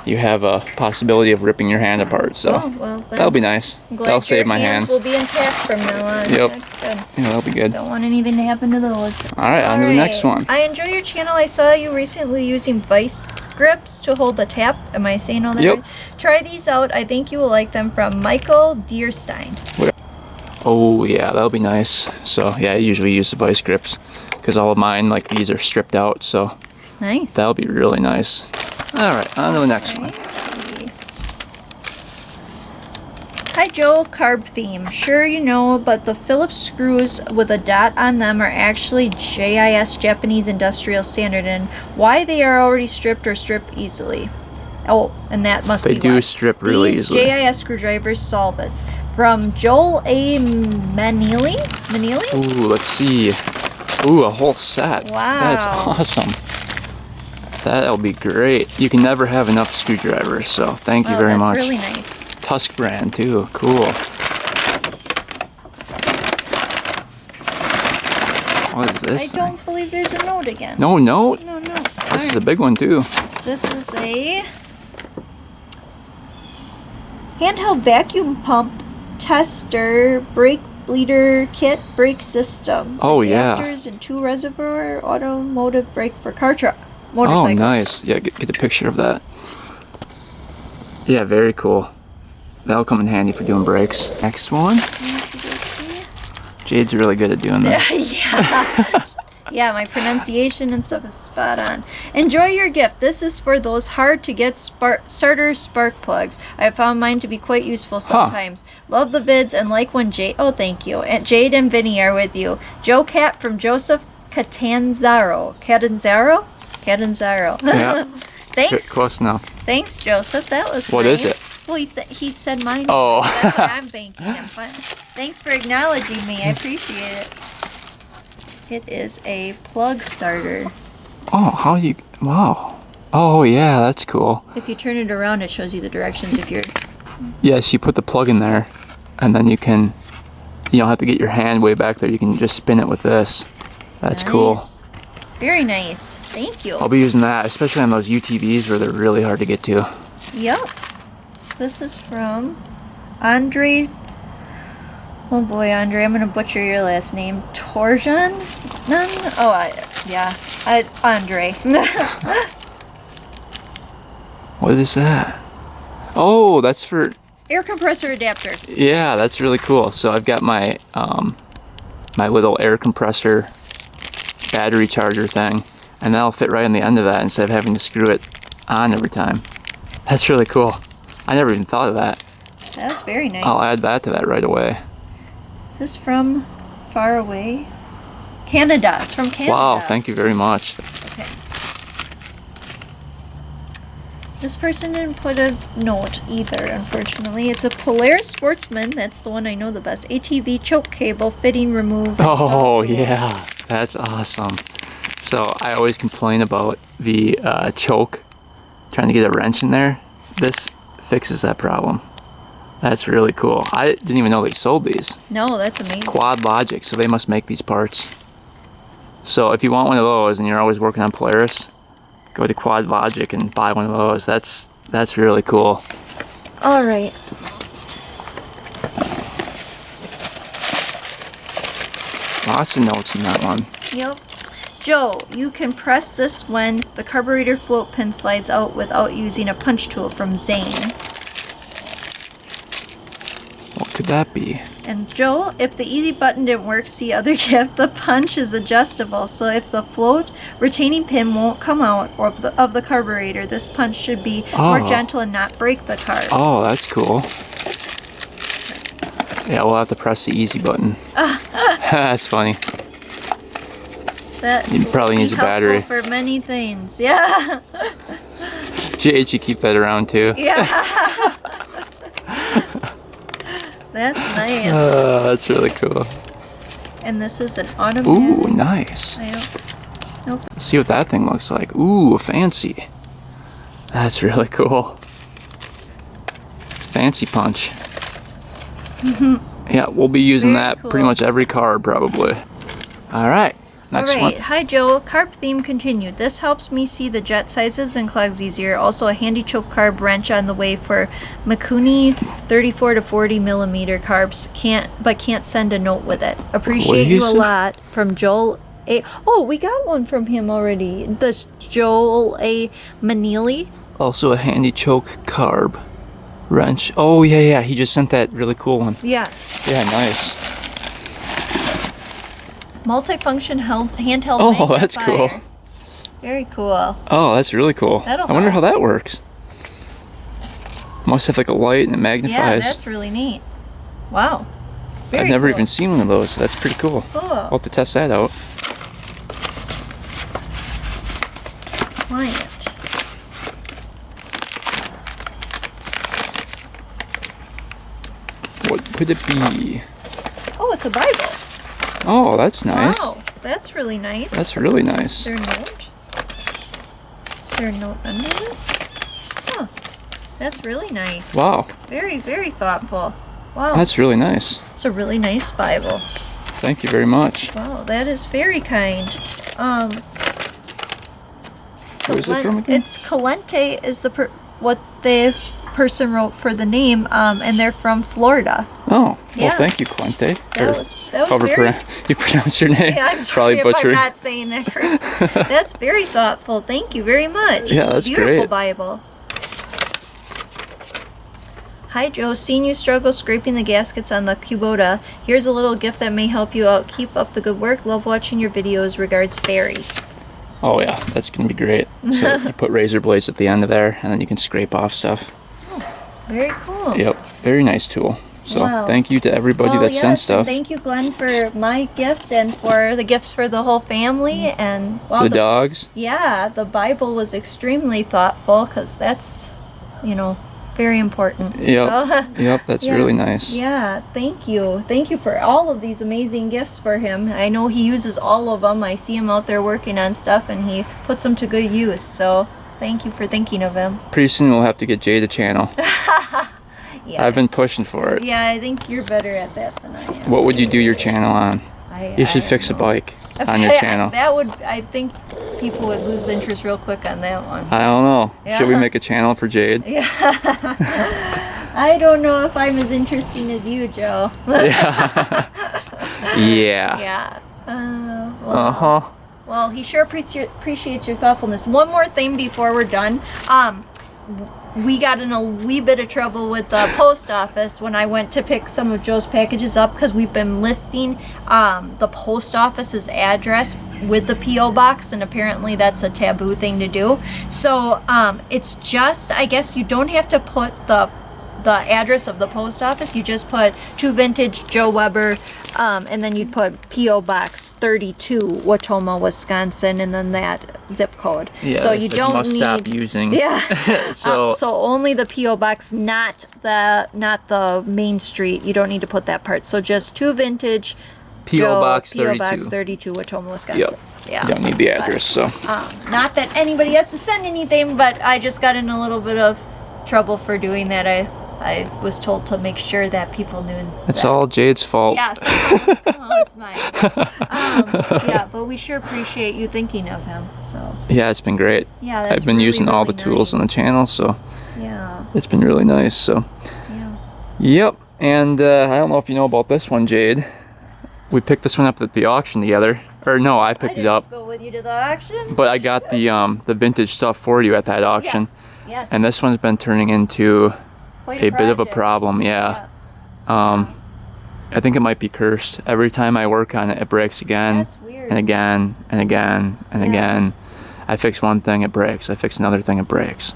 you have a possibility of ripping your hand apart. So Oh, well, then that'll be nice. I'm glad That'll your save my hands hand. will be intact from now on. Yep. That's good. Yeah, that'll be good. Don't want anything to happen to those. All right, on to the next one. I enjoy your channel. I saw you recently using vice grips to hold the tap. Am I saying all that Yep. right? Try these out. I think you will like them, from Michael Deerstein. Oh yeah, that'll be nice. So yeah, I usually use the vice grips because all of mine, like these, are stripped out. So Nice. that'll be really nice. All right, on to the next one. Hi Joe, carb theme. Sure you know, but the Phillips screws with a dot on them are actually JIS, Japanese Industrial Standard, and why they are already stripped or strip easily. Oh, and that must They be do why. strip really These easily. JIS screwdrivers solve it. From Joel A. Manili? Ooh, let's see. Ooh, a whole set. Wow. That's awesome. That'll be great. You can never have enough screwdrivers, so thank you Oh, very that's much. really nice. Tusk brand too. Cool. What is I this thing? don't believe there's a note again. No note? No. This is a big one too. This is a handheld vacuum pump tester brake bleeder kit brake system. Oh, yeah. Adapters and 2 reservoir automotive brake for car truck Oh, motorcycles. nice. Yeah, get a picture of that. Yeah, very cool. That'll come in handy for doing brakes. Next one. Jade's really good at doing this. Yeah. Yeah, my pronunciation and stuff is spot on. Enjoy your gift. This is for those hard to get starter spark plugs. I have found mine to be quite useful sometimes. Love the vids and like when Jade, oh thank you, and Jade and Vinny are with you. Joe Cat from Joseph Catanzaro. Catanzaro? Yeah. Thanks. Close enough. Thanks, Joseph. That was What nice. is it? Well, he said mine. Oh. That's what I'm thanking him. Thanks for acknowledging me. I appreciate it. It is a plug starter. Oh, how you... Wow. Oh, yeah, that's cool. If you turn it around, it shows you the directions if you're... Yes, you put the plug in there, and then you can... You don't have to get your hand way back there. You can just spin it with this. That's cool. Very nice. Thank you. I'll be using that, especially on those UTVs where they're really hard to get to. Yep. This is from Andre. Oh boy, Andre, I'm gonna butcher your last name. Torjan? Andre. What is that? Oh, that's for... Air compressor adapter. Yeah, that's really cool. So I've got my my little air compressor battery charger thing, and that'll fit right on the end of that instead of having to screw it on every time. That's really cool. I never even thought of that. That was very nice. I'll add that to that right away. Is this from far away? Canada. It's from Canada. Wow, thank you very much. Okay. This person didn't put a note either, unfortunately. It's a Polaris Sportsman. That's the one I know the best. ATV choke cable, fitting, remove, Oh, install tool. yeah. That's awesome. So I always complain about the choke, trying to get a wrench in there. This fixes that problem. That's really cool. I didn't even know they sold these. No, that's amazing. Quad Logic, so they must make these parts. So if you want one of those and you're always working on Polaris, go to Quad Logic and buy one of those. That's really cool. All right. Lots of notes in that one. Yep. Joe, you can press this when the carburetor float pin slides out without using a punch tool from Zane. What could that be? And Joe, if the easy button didn't work, see other gift, the punch is adjustable. So if the float retaining pin won't come out or of the carburetor, this punch should be more gentle and not break the carb. Oh, that's cool. Yeah, we'll have to press the easy button. That's funny. That It probably needs a battery. for many things. Yeah. JH, you keep that around too. Yeah. That's nice. That's really cool. And this is an automatic. Ooh, nice. I don't. Nope. Let's see what that thing looks like. Ooh, fancy. That's really cool. Fancy punch. Yeah, we'll be using Very that cool. pretty much every carb probably. All right, next All right. one. Hi, Joe. Carb theme continued. This helps me see the jet sizes and clogs easier. Also, a handy choke carb wrench on the way for Mikuni 34 to 40 millimeter carbs. Can't send a note with it. Appreciate you a say? lot. From Joel A. Oh, we got one from him already. This Joel A. Manili. Also a handy choke carb wrench. Oh yeah, he just sent that really cool one. Yes. Yeah, nice. Multifunction handheld Oh, magnifier. that's cool. Very cool. Oh, that's really cool. That'll I wonder how help. that works. Must have like a light and it magnifies. Yeah, that's really neat. Wow. Very I've never cool. even seen one of those. So that's pretty cool. Cool. I'll have to test that out. Client. What could it be? Oh, it's a Bible. Oh, that's nice. Wow, that's really nice. That's really Is nice. there a note? Is there a note under this? Huh. That's really nice. Wow, Very, very thoughtful. Wow. that's really nice. It's a really nice Bible. Thank you very much. Wow, that is very kind. Where is it from again? It's Calente is what the person wrote for the name, and they're from Florida. Oh, well, Yeah. thank you, Clente. That was however very. you pronounce your name. Yeah, I'm sorry Probably if I'm butchering. not saying that right. That's very thoughtful. Thank you very much. Yeah, it's that's a beautiful great. Bible. Hi Joe, seen you struggle scraping the gaskets on the Kubota. Here's a little gift that may help you out. Keep up the good work. Love watching your videos. Regards, Barry. Oh yeah, that's gonna be great. So you put razor blades at the end of there, and then you can scrape off stuff. Very cool. Yep, very nice tool. So Wow. thank you to everybody Well, that sent and stuff. thank you, Glenn, for my gift and for the gifts for the whole family. And well, For the dogs. yeah, the Bible was extremely thoughtful because that's, you know, very important. Yep. So, Yep, that's yeah. really nice. Yeah, thank you. Thank you for all of these amazing gifts for him. I know he uses all of them. I see him out there working on stuff and he puts them to good use. So thank you for thinking of him. Pretty soon we'll have to get Jade a channel. Yeah. I've been pushing for it. Yeah, I think you're better at that than I am. What would you do your channel on? You should fix a bike on your channel. That would, I think people would lose interest real quick on that one. I don't know. Yeah. Should we make a channel for Jade? Yeah. I don't know if I'm as interesting as you, Joe. Yeah. Yeah. Yeah. Uh-huh. Well, he sure appreciates your thoughtfulness. One more thing before we're done. We got in a wee bit of trouble with the post office when I went to pick some of Joe's packages up because we've been listing the post office's address with the P.O. box, and apparently that's a taboo thing to do. So it's just, I guess you don't have to put the address of the post office. You just put 2 Vintage Joe Weber, and then you'd put P.O. Box 32, Watoma, Wisconsin, and then that zip code. Yeah, so you don't must need. stop using. Yeah. So So only the P.O. Box, not the main street. You don't need to put that part. So just 2 Vintage P.O. Joe, Box P.O. 32. Box 32, Watoma, Wisconsin. Yep. Yeah. You don't need the address, so. Not that anybody has to send anything, but I just got in a little bit of trouble for doing that. I was told to make sure that people knew. It's all Jade's fault. Yeah, somehow it's mine. Yeah, but we sure appreciate you thinking of him. So Yeah, it's been great. yeah, that's I've been really, using all the really tools on the nice. channel, so Yeah, it's been really nice. So, yeah. yep. And I don't know if you know about this one, Jade. We picked this one up at the auction together. Or no, I picked it up. Go with you to the auction. But I got the vintage stuff for you at that auction. Yes. Yes. And this one's been turning into Quite a bit of a project. problem, yeah. I think it might be cursed. Every time I work on it, it breaks again. That's weird. And again, and again, and Yeah. again. I fix one thing, it breaks. I fix another thing, it breaks.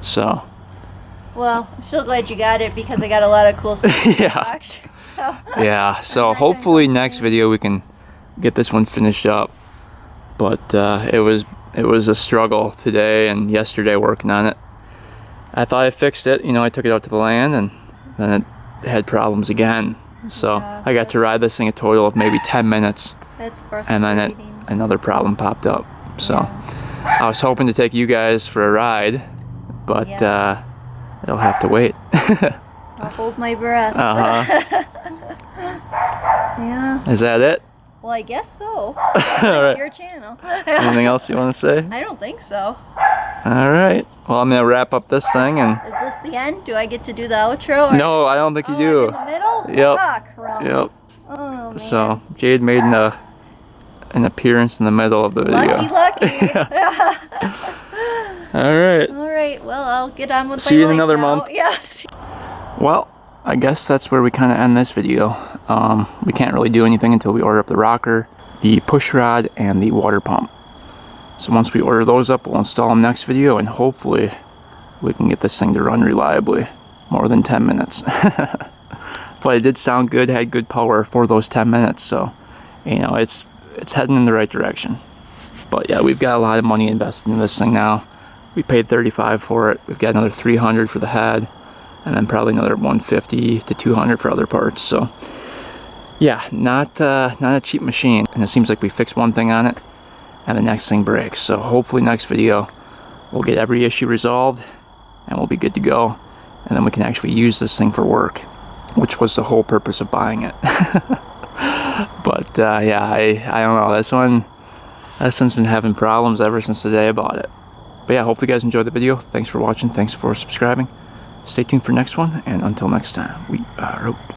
So, Well, I'm so glad you got it because I got a lot of cool stuff. at the Yeah. auction, so. yeah. So not gonna hopefully next video we can get this one finished up. But it was a struggle today and yesterday working on it. I thought I fixed it. You know, I took it out to the land and then it had problems again. So Yeah, I got to ride this thing a total of maybe 10 minutes. That's And frustrating. then another problem popped up. So I was hoping to take you guys for a ride, but Yeah. it'll have to wait. I'll hold my breath. Uh-huh. Yeah. Is that it? Well, I guess so. All It's right. your channel. Anything else you want to say? I don't think so. All right. Well, I'm going to wrap up this thing and... Is this the end? Do I get to do the outro? Or... No, I don't think you Oh, do. I'm in the middle? Yep. Ah, crap. Yep. Oh, man. So Jade made an appearance in the middle of the video. Lucky. All right. All right. Well, I'll get on with See my you in life another now. month. Yes. Well, I guess that's where we kind of end this video. We can't really do anything until we order up the rocker, the push rod, and the water pump. So once we order those up, we'll install them next video, and hopefully we can get this thing to run reliably, more than 10 minutes. But it did sound good, had good power for those 10 minutes, so you know, it's heading in the right direction. But yeah, we've got a lot of money invested in this thing now. We paid $35 for it. We've got another $300 for the head, and then probably another $150 to $200 for other parts. So yeah, not a cheap machine. And it seems like we fixed one thing on it, and the next thing breaks. So hopefully next video we'll get every issue resolved, and we'll be good to go. And then we can actually use this thing for work, which was the whole purpose of buying it. But yeah, I don't know. This one's been having problems ever since the day I bought it. But yeah, hopefully you guys enjoyed the video. Thanks for watching. Thanks for subscribing. Stay tuned for next one. And until next time, we are out.